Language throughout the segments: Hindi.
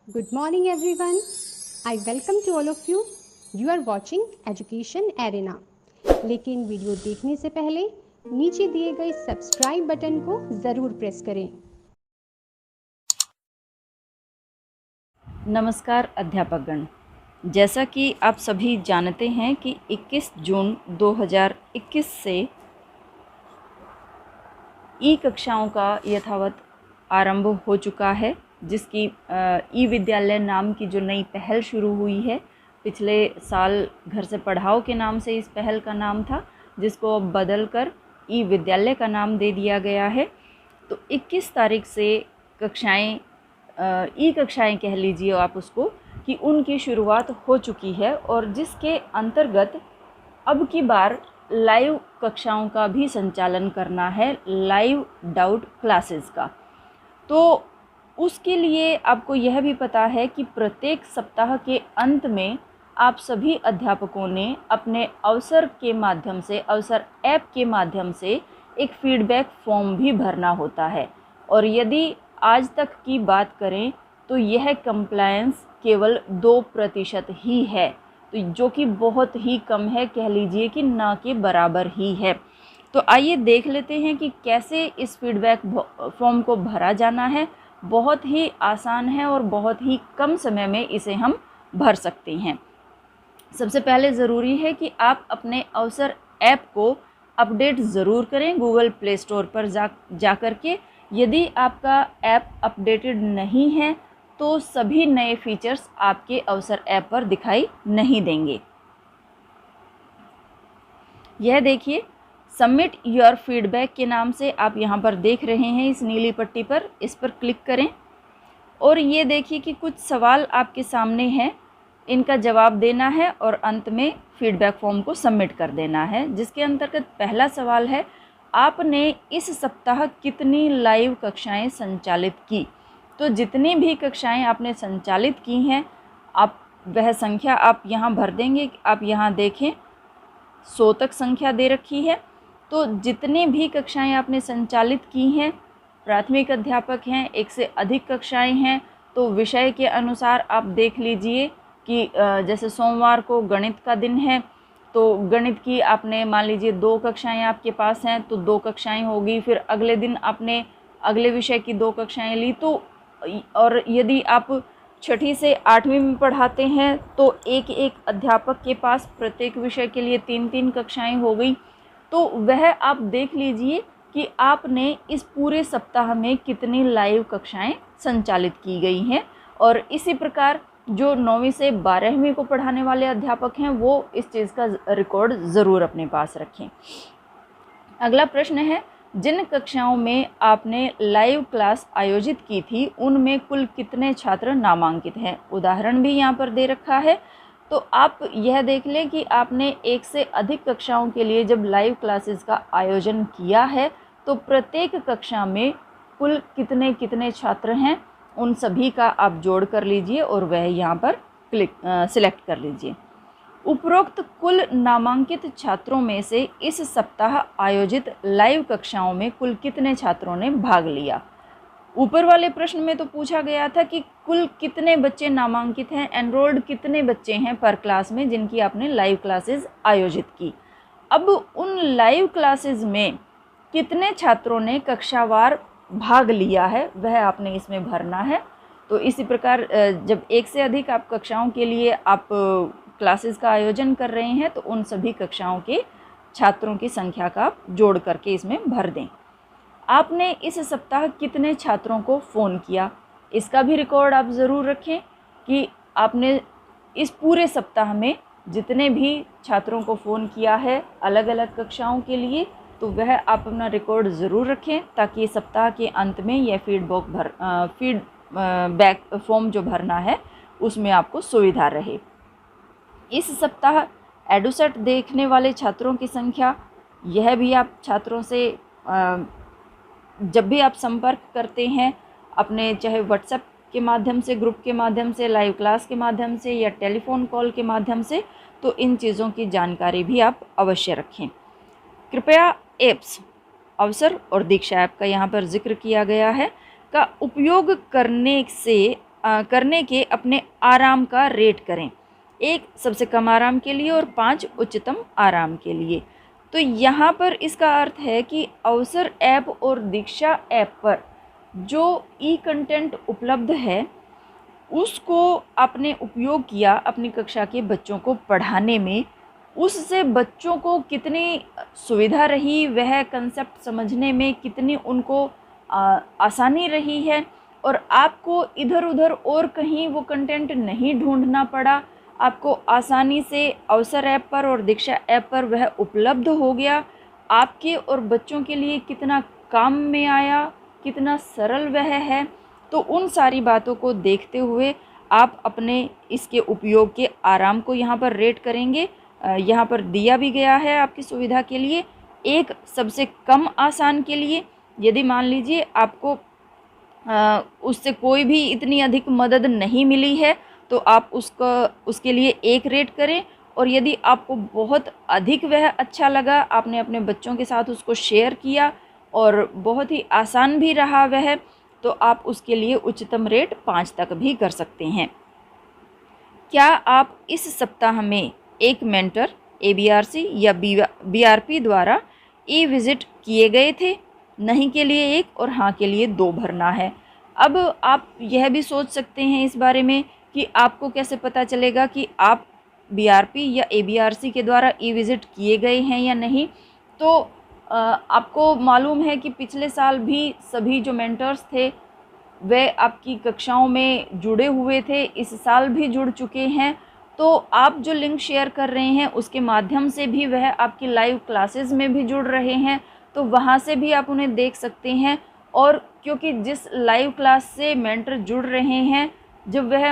Good morning, everyone. I welcome to all of you. You are watching Education Arena. लेकिन वीडियो देखने से पहले नीचे दिए गए सब्सक्राइब बटन को ज़रूर प्रेस करें। नमस्कार अध्यापकगण, जैसा कि आप सभी जानते हैं कि 21 जून 2021 से ई कक्षाओं का यथावत आरंभ हो चुका है, जिसकी ई विद्यालय नाम की जो नई पहल शुरू हुई है। पिछले साल घर से पढ़ाओ के नाम से इस पहल का नाम था, जिसको अब बदल कर ई विद्यालय का नाम दे दिया गया है। तो 21 तारीख से कक्षाएं, ई कक्षाएं कह लीजिए आप उसको, कि उनकी शुरुआत हो चुकी है और जिसके अंतर्गत अब की बार लाइव कक्षाओं का भी संचालन करना है, लाइव डाउट क्लासेस का। तो उसके लिए आपको यह भी पता है कि प्रत्येक सप्ताह के अंत में आप सभी अध्यापकों ने अपने अवसर के माध्यम से, अवसर ऐप के माध्यम से एक फीडबैक फॉर्म भी भरना होता है। और यदि आज तक की बात करें तो यह कंप्लायंस केवल 2% ही है, तो जो कि बहुत ही कम है, कह लीजिए कि ना के बराबर ही है। तो आइए देख लेते हैं कि कैसे इस फीडबैक फॉर्म को भरा जाना है। बहुत ही आसान है और बहुत ही कम समय में इसे हम भर सकते हैं। सबसे पहले ज़रूरी है कि आप अपने अवसर ऐप को अपडेट ज़रूर करें गूगल प्ले स्टोर पर जा कर के। यदि आपका ऐप अपडेटेड नहीं है तो सभी नए फीचर्स आपके अवसर ऐप पर दिखाई नहीं देंगे। यह देखिए, सबमिट योर फीडबैक के नाम से आप यहाँ पर देख रहे हैं इस नीली पट्टी पर, इस पर क्लिक करें और ये देखिए कि कुछ सवाल आपके सामने हैं, इनका जवाब देना है और अंत में फीडबैक फॉर्म को सबमिट कर देना है। जिसके अंतर्गत पहला सवाल है, आपने इस सप्ताह कितनी लाइव कक्षाएं संचालित की। तो जितनी भी कक्षाएं आपने संचालित की हैं, आप वह संख्या आप यहाँ भर देंगे। आप यहाँ देखें 100 तक संख्या दे रखी है। तो जितनी भी कक्षाएं आपने संचालित की हैं, प्राथमिक अध्यापक हैं, एक से अधिक कक्षाएं हैं, तो विषय के अनुसार आप देख लीजिए कि जैसे सोमवार को गणित का दिन है, तो गणित की आपने मान लीजिए 2 कक्षाएं आपके पास हैं, तो 2 कक्षाएं होगी। फिर अगले दिन आपने अगले विषय की 2 कक्षाएं ली। तो और यदि आप 6ठी से 8वीं में पढ़ाते हैं तो एक अध्यापक के पास प्रत्येक विषय के लिए 3-3 कक्षाएं हो गई। तो वह आप देख लीजिए कि आपने इस पूरे सप्ताह में कितनी लाइव कक्षाएं संचालित की गई हैं। और इसी प्रकार जो 9वीं से 12वीं को पढ़ाने वाले अध्यापक हैं, वो इस चीज़ का रिकॉर्ड ज़रूर अपने पास रखें। अगला प्रश्न है, जिन कक्षाओं में आपने लाइव क्लास आयोजित की थी उनमें कुल कितने छात्र नामांकित हैं। उदाहरण भी यहाँ पर दे रखा है। तो आप यह देख लें कि आपने एक से अधिक कक्षाओं के लिए जब लाइव क्लासेस का आयोजन किया है तो प्रत्येक कक्षा में कुल कितने कितने छात्र हैं, उन सभी का आप जोड़ कर लीजिए और वह यहाँ पर सिलेक्ट कर लीजिए। उपरोक्त कुल नामांकित छात्रों में से इस सप्ताह आयोजित लाइव कक्षाओं में कुल कितने छात्रों ने भाग लिया। ऊपर वाले प्रश्न में तो पूछा गया था कि कुल कितने बच्चे नामांकित हैं, एनरोल्ड कितने बच्चे हैं पर क्लास में जिनकी आपने लाइव क्लासेस आयोजित की। अब उन लाइव क्लासेस में कितने छात्रों ने कक्षावार भाग लिया है, वह आपने इसमें भरना है। तो इसी प्रकार जब एक से अधिक आप कक्षाओं के लिए आप क्लासेस का आयोजन कर रहे हैं तो उन सभी कक्षाओं के छात्रों की संख्या का आप जोड़ करके इसमें भर दें। आपने इस सप्ताह कितने छात्रों को फ़ोन किया, इसका भी रिकॉर्ड आप ज़रूर रखें कि आपने इस पूरे सप्ताह में जितने भी छात्रों को फ़ोन किया है अलग अलग कक्षाओं के लिए, तो वह आप अपना रिकॉर्ड ज़रूर रखें ताकि सप्ताह के अंत में यह फीडबैक फॉर्म जो भरना है उसमें आपको सुविधा रहे। इस सप्ताह एडुसेट देखने वाले छात्रों की संख्या, यह भी आप छात्रों से जब भी आप संपर्क करते हैं अपने, चाहे व्हाट्सएप के माध्यम से, ग्रुप के माध्यम से, लाइव क्लास के माध्यम से या टेलीफोन कॉल के माध्यम से, तो इन चीज़ों की जानकारी भी आप अवश्य रखें। कृपया एप्स अवसर और दीक्षा ऐप का यहाँ पर जिक्र किया गया है का उपयोग करने से करने के अपने आराम का रेट करें। 1 सबसे कम आराम के लिए और 5 उच्चतम आराम के लिए। तो यहाँ पर इसका अर्थ है कि अवसर ऐप और दीक्षा ऐप पर जो ई कंटेंट उपलब्ध है उसको आपने उपयोग किया अपनी कक्षा के बच्चों को पढ़ाने में, उससे बच्चों को कितनी सुविधा रही, वह कंसेप्ट समझने में कितनी उनको आसानी रही है, और आपको इधर उधर और कहीं वो कंटेंट नहीं ढूंढना पड़ा। आपको आसानी से अवसर ऐप पर और दीक्षा ऐप पर वह उपलब्ध हो गया। आपके और बच्चों के लिए कितना काम में आया, कितना सरल वह है। तो उन सारी बातों को देखते हुए आप अपने इसके उपयोग के आराम को यहाँ पर रेट करेंगे। यहाँ पर दिया भी गया है आपकी सुविधा के लिए। 1 सबसे कम आसान के लिए, यदि मान लीजिए आपको उससे कोई भी इतनी अधिक मदद नहीं मिली है तो आप उसके लिए 1 रेट करें, और यदि आपको बहुत अधिक वह अच्छा लगा, आपने अपने बच्चों के साथ उसको शेयर किया और बहुत ही आसान भी रहा वह, तो आप उसके लिए उच्चतम रेट 5 तक भी कर सकते हैं। क्या आप इस सप्ताह में एक मेंटर ABRC या BRP द्वारा ई विज़िट किए गए थे? नहीं के लिए 1 और हाँ के लिए 2 भरना है। अब आप यह भी सोच सकते हैं इस बारे में कि आपको कैसे पता चलेगा कि आप BRP या ABRC के द्वारा ई विज़िट किए गए हैं या नहीं। तो आपको मालूम है कि पिछले साल भी सभी जो मेंटर्स थे वे आपकी कक्षाओं में जुड़े हुए थे, इस साल भी जुड़ चुके हैं। तो आप जो लिंक शेयर कर रहे हैं उसके माध्यम से भी वह आपकी लाइव क्लासेस में भी जुड़ रहे हैं, तो वहाँ से भी आप उन्हें देख सकते हैं। और क्योंकि जिस लाइव क्लास से मेंटर जुड़ रहे हैं, जब वह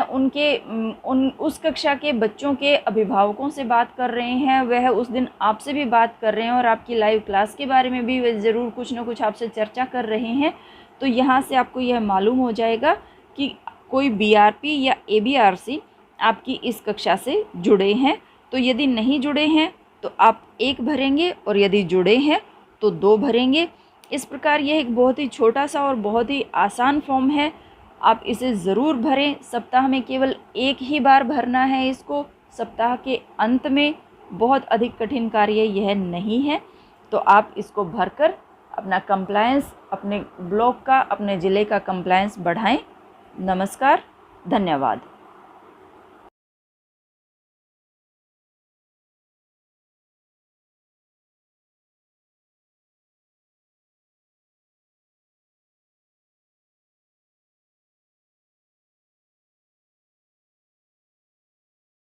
उस कक्षा के बच्चों के अभिभावकों से बात कर रहे हैं, वह उस दिन आपसे भी बात कर रहे हैं और आपकी लाइव क्लास के बारे में भी वे ज़रूर कुछ ना कुछ आपसे चर्चा कर रहे हैं। तो यहाँ से आपको यह मालूम हो जाएगा कि कोई BRP या ABRC आपकी इस कक्षा से जुड़े हैं। तो यदि नहीं जुड़े हैं तो आप 1 भरेंगे, और यदि जुड़े हैं तो 2 भरेंगे। इस प्रकार यह एक बहुत ही छोटा सा और बहुत ही आसान फॉर्म है, आप इसे ज़रूर भरें। सप्ताह में केवल 1 ही बार भरना है इसको, सप्ताह के अंत में। बहुत अधिक कठिन कार्य यह नहीं है, तो आप इसको भरकर अपना कंप्लायंस, अपने ब्लॉक का, अपने ज़िले का कंप्लायंस बढ़ाएं। नमस्कार, धन्यवाद।